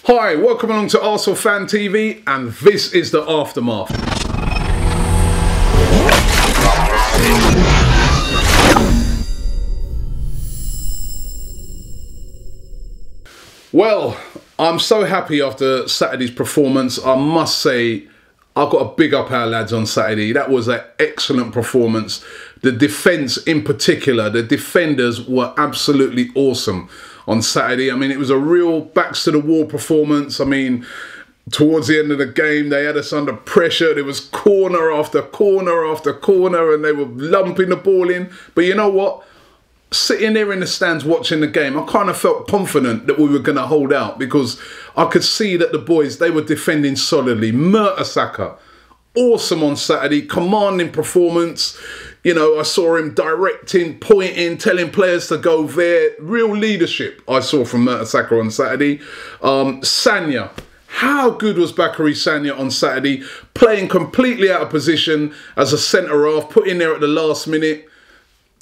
Hi, welcome along to Arsenal Fan TV, and this is the aftermath. Well, I'm so happy after Saturday's performance. I must say, I've got to big up our lads on Saturday. That was an excellent performance. The defence in particular, the defenders were absolutely awesome on Saturday. I mean, it was a real backs to the wall performance. I mean, towards the end of the game, they had us under pressure. There was corner after corner after corner, and they were lumping the ball in. But you know what? Sitting there in the stands watching the game, I kind of felt confident that we were going to hold out, because I could see that the boys, they were defending solidly. Mertesacker, awesome on Saturday, commanding performance. You know, I saw him directing, pointing, telling players to go there. Real leadership I saw from Mertesacker on Saturday. Sanya, how good was Bakary Sanya on Saturday? Playing completely out of position as a centre-half, put in there at the last minute.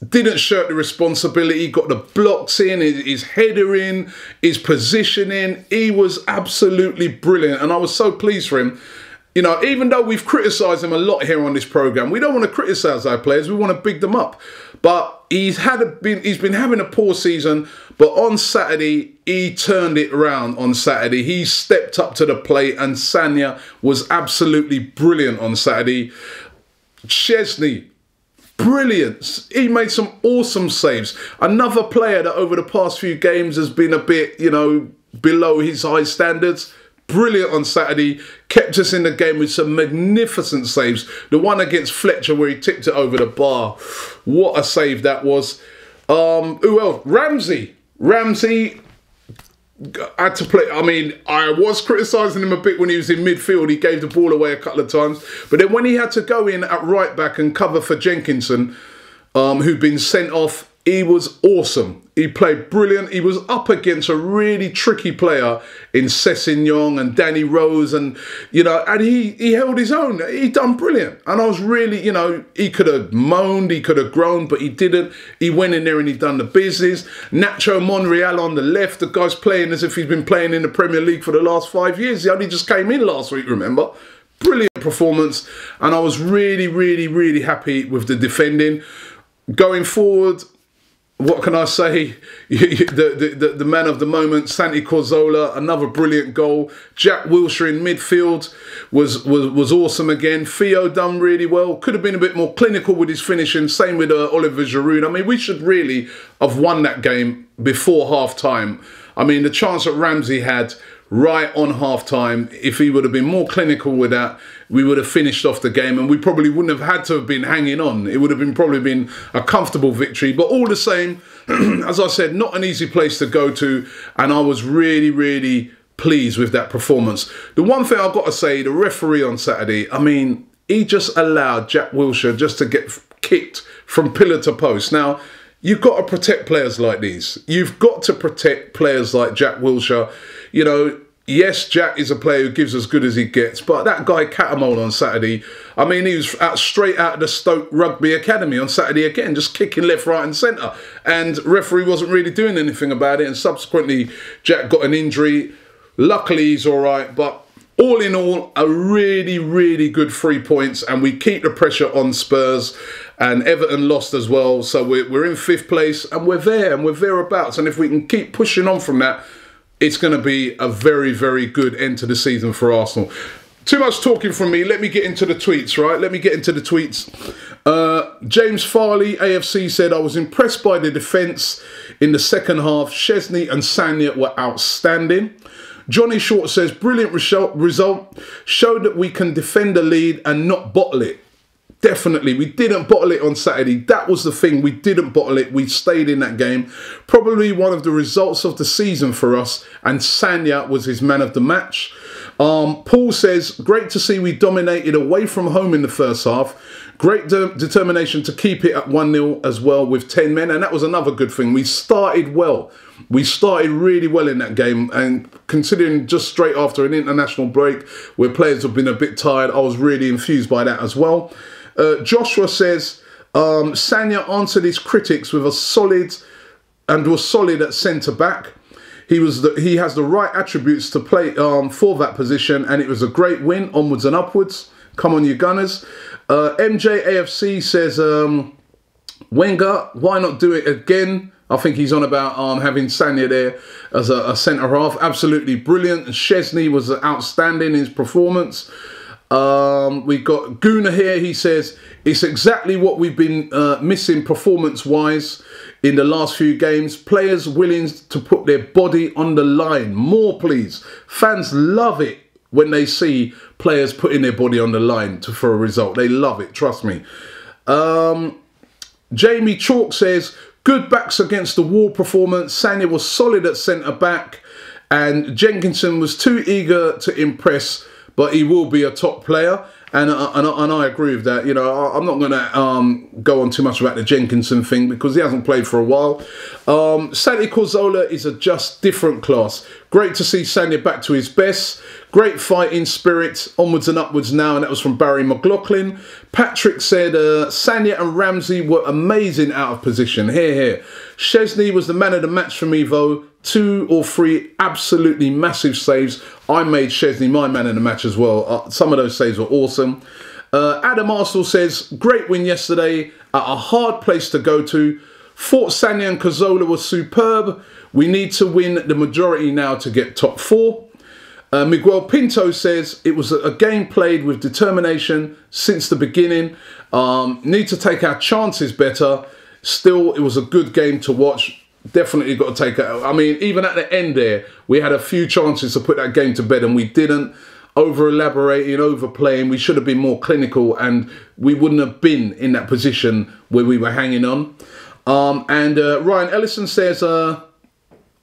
Didn't shirk the responsibility, got the blocks in, his header in, his positioning. He was absolutely brilliant, and I was so pleased for him. You know, even though we've criticised him a lot here on this programme, we don't want to criticise our players, we want to big them up. But he's been having a poor season, but on Saturday, he turned it around on Saturday. He stepped up to the plate, and Sanya was absolutely brilliant on Saturday. Chesney, brilliant. He made some awesome saves. Another player that over the past few games has been a bit, you know, below his high standards. Brilliant on Saturday. Kept us in the game with some magnificent saves. The one against Fletcher where he tipped it over the bar. What a save that was. Who else? Ramsey. Ramsey had to play. I mean, I was criticising him a bit when he was in midfield. He gave the ball away a couple of times. But then when he had to go in at right back and cover for Jenkinson, who'd been sent off, he was awesome. He played brilliant. He was up against a really tricky player in Sessegnon and Danny Rose, and you know, and he held his own. He done brilliant. And I was really, you know, he could have moaned, he could have groaned, but he didn't. He went in there and he done the business. Nacho Monreal on the left, the guy's playing as if he's been playing in the Premier League for the last 5 years. He only just came in last week, remember? Brilliant performance, and I was really, really, really happy with the defending. Going forward, what can I say? The man of the moment, Santi Cazorla, another brilliant goal. Jack Wilshere in midfield was awesome again. Theo done really well. Could have been a bit more clinical with his finishing. Same with Oliver Giroud. I mean, we should really have won that game before half-time. I mean, the chance that Ramsey had right on half-time, if he would have been more clinical with that, we would have finished off the game, and we probably wouldn't have had to have been hanging on. It would have probably been a comfortable victory. But all the same, as I said, not an easy place to go to, and I was really, really pleased with that performance. The one thing I've got to say, the referee on Saturday, I mean, he just allowed Jack Wilshere just to get kicked from pillar to post. Now, you've got to protect players like these. You've got to protect players like Jack Wilshere. You know, yes, Jack is a player who gives as good as he gets, but that guy Catamol on Saturday, I mean, he was straight out of the Stoke Rugby Academy on Saturday again, just kicking left, right and centre. And referee wasn't really doing anything about it, and subsequently Jack got an injury. Luckily, he's all right, but all in all, a really, really good 3 points, and we keep the pressure on Spurs. And Everton lost as well, so we're in 5th place, and we're there, and we're thereabouts. And if we can keep pushing on from that, it's going to be a very, very good end to the season for Arsenal. Too much talking from me. Let me get into the tweets, right? Let me get into the tweets. James Farley, AFC, said, I was impressed by the defence in the second half. Chesney and Sanya were outstanding. Johnny Short says, brilliant result. Showed that we can defend the lead and not bottle it. Definitely, we didn't bottle it on Saturday. That was the thing. We didn't bottle it. We stayed in that game. Probably one of the results of the season for us. And Sanya was his man of the match. Paul says, great to see we dominated away from home in the first half. Great determination to keep it at 1-0 as well with 10 men. And that was another good thing. We started well. We started really well in that game. And considering just straight after an international break where players have been a bit tired, I was really enthused by that as well. Joshua says, Sanya answered his critics with a solid, and was solid at centre-back. He has the right attributes to play for that position, and it was a great win, onwards and upwards. Come on, you Gunners. MJAFC says, Wenger, why not do it again? I think he's on about having Sanya there as a centre-half. Absolutely brilliant. Szczesny was outstanding in his performance. We got Gooner here. He says, it's exactly what we've been missing performance-wise in the last few games. Players willing to put their body on the line. More, please. Fans love it when they see players putting their body on the line for a result. They love it, trust me. Jamie Chalk says, good backs against the wall performance. Sanya was solid at centre-back, and Jenkinson was too eager to impress, but he will be a top player. And I agree with that. You know, I'm not going to go on too much about the Jenkinson thing because he hasn't played for a while. Santi Cazorla is a just different class. Great to see Sanya back to his best. Great fighting spirit, onwards and upwards now, and that was from Barry McLaughlin. Patrick said, Sanya and Ramsey were amazing out of position. Here, here. Szczesny was the man of the match for me, though. 2 or 3 absolutely massive saves. I made Szczesny my man of the match as well. Some of those saves were awesome. Adam Arsenal says, great win yesterday at a hard place to go to. Thought Sanya and Cazorla was superb. We need to win the majority now to get top 4. Miguel Pinto says, it was a game played with determination since the beginning. Need to take our chances better. Still, it was a good game to watch. Definitely got to take it. I mean, even at the end there, we had a few chances to put that game to bed and we didn't. Over-elaborating, overplaying. We should have been more clinical and we wouldn't have been in that position where we were hanging on. Ryan Ellison says,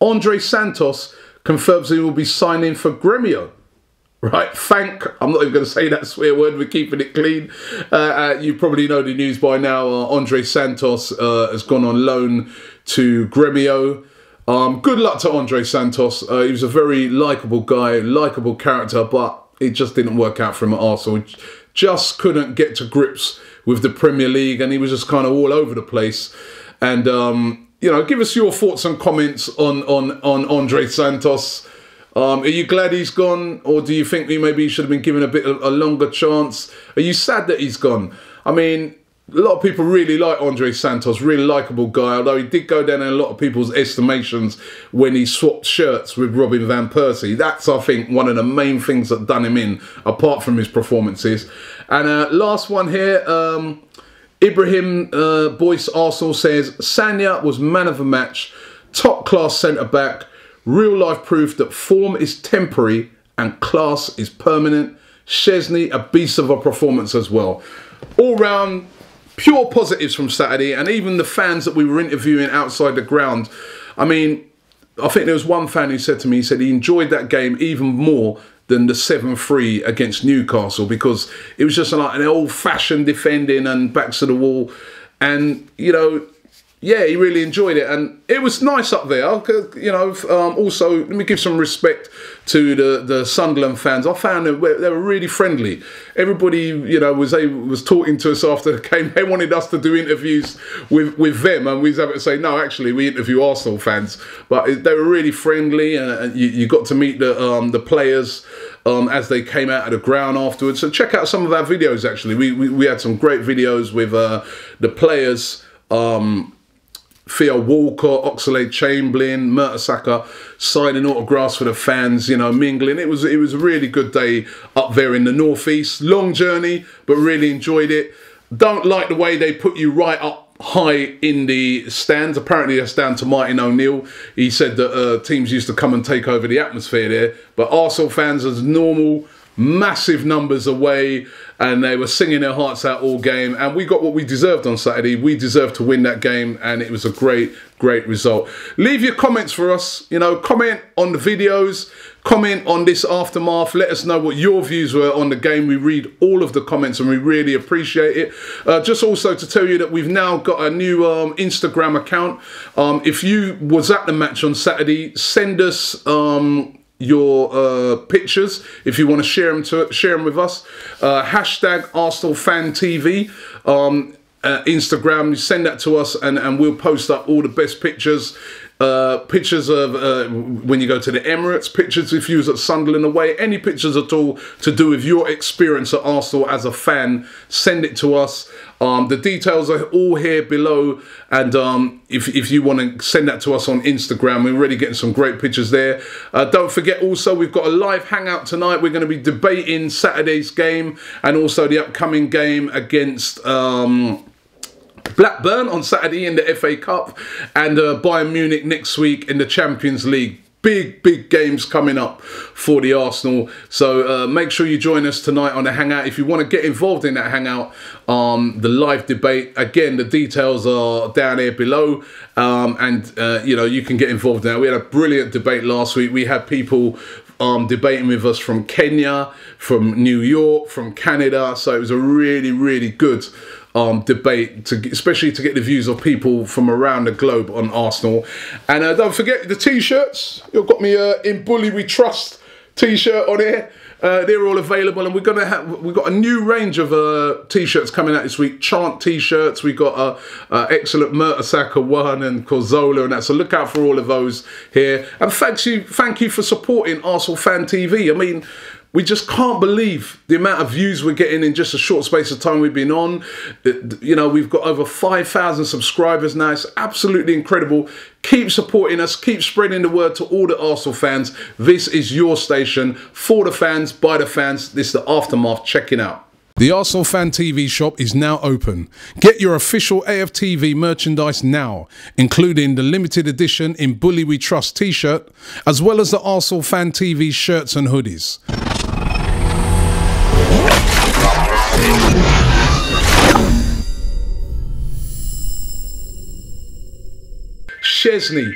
Andre Santos confirms he will be signing for Gremio. Right, I'm not even going to say that swear word, we're keeping it clean. You probably know the news by now. Andre Santos has gone on loan to Gremio. Good luck to Andre Santos. He was a very likeable guy, likeable character, but it just didn't work out for him at Arsenal. He just couldn't get to grips with the Premier League and he was just kind of all over the place. And, you know, give us your thoughts and comments on Andre Santos. Are you glad he's gone, or do you think maybe he should have been given a longer chance? Are you sad that he's gone? I mean, a lot of people really like Andre Santos, really likeable guy, although he did go down in a lot of people's estimations when he swapped shirts with Robin van Persie. That's, I think, one of the main things that done him in, apart from his performances. And last one here, Ibrahim Boyce Arsenal says, Sanya was man of the match, top class centre-back, real life proof that form is temporary and class is permanent. Szczesny, a beast of a performance as well. All round, pure positives from Saturday, and even the fans that we were interviewing outside the ground. I mean, I think there was one fan who said to me, he said he enjoyed that game even more than the 7-3 against Newcastle because it was just like an old-fashioned defending and backs to the wall. And, you know, yeah, he really enjoyed it, and it was nice up there. You know, also let me give some respect to the Sunderland fans. I found they were really friendly. Everybody, you know, was talking to us after the game. They wanted us to do interviews with them, and we was able to say, no, actually, we interview Arsenal fans. But they were really friendly, and you got to meet the players as they came out of the ground afterwards. So check out some of our videos. Actually, we had some great videos with the players. Theo Walcott, Oxlade-Chamberlain, Mertesacker signing autographs for the fans, you know, mingling. It was a really good day up there in the northeast. Long journey, but really enjoyed it. Don't like the way they put you right up high in the stands. Apparently that's down to Martin O'Neill. He said that teams used to come and take over the atmosphere there. But Arsenal fans, as normal, massive numbers away, and they were singing their hearts out all game, and we got what we deserved on Saturday. We deserved to win that game, and it was a great result. Leave your comments for us, you know, comment on the videos, comment on this aftermath, let us know what your views were on the game. We read all of the comments and we really appreciate it. Just also to tell you that we've now got a new Instagram account. If you was at the match on Saturday, send us your pictures if you want to share them with us. Hashtag ArsenalFanTV Instagram. Send that to us and we'll post up all the best pictures pictures of when you go to the Emirates, pictures if you was at Sunderland away, any pictures at all to do with your experience at Arsenal as a fan, send it to us. The details are all here below, and if you want to send that to us on Instagram, we're already getting some great pictures there. Don't forget also, we've got a live hangout tonight. We're going to be debating Saturday's game and also the upcoming game against Blackburn on Saturday in the FA Cup, and Bayern Munich next week in the Champions League. Big games coming up for the Arsenal. So make sure you join us tonight on the hangout. If you want to get involved in that hangout, the live debate, again, the details are down here below. You know, you can get involved now. We had a brilliant debate last week. We had people debating with us from Kenya, from New York, from Canada. So it was a really good debate, especially to get the views of people from around the globe on Arsenal. And don't forget the t-shirts. You've got me in Bully We Trust t-shirt on here. They're all available, and we've got a new range of t-shirts coming out this week. Chant t-shirts. We've got excellent Mertesacker one and Corzola and that. So look out for all of those here. And thank you for supporting Arsenal Fan TV. I mean, we just can't believe the amount of views we're getting in just a short space of time we've been on. You know, we've got over 5,000 subscribers now. It's absolutely incredible. Keep supporting us. Keep spreading the word to all the Arsenal fans. This is your station for the fans, by the fans. This is the Aftermath. Checking out. The Arsenal Fan TV shop is now open. Get your official AFTV merchandise now, including the limited edition In Bully We Trust t-shirt, as well as the Arsenal Fan TV shirts and hoodies. Chesney.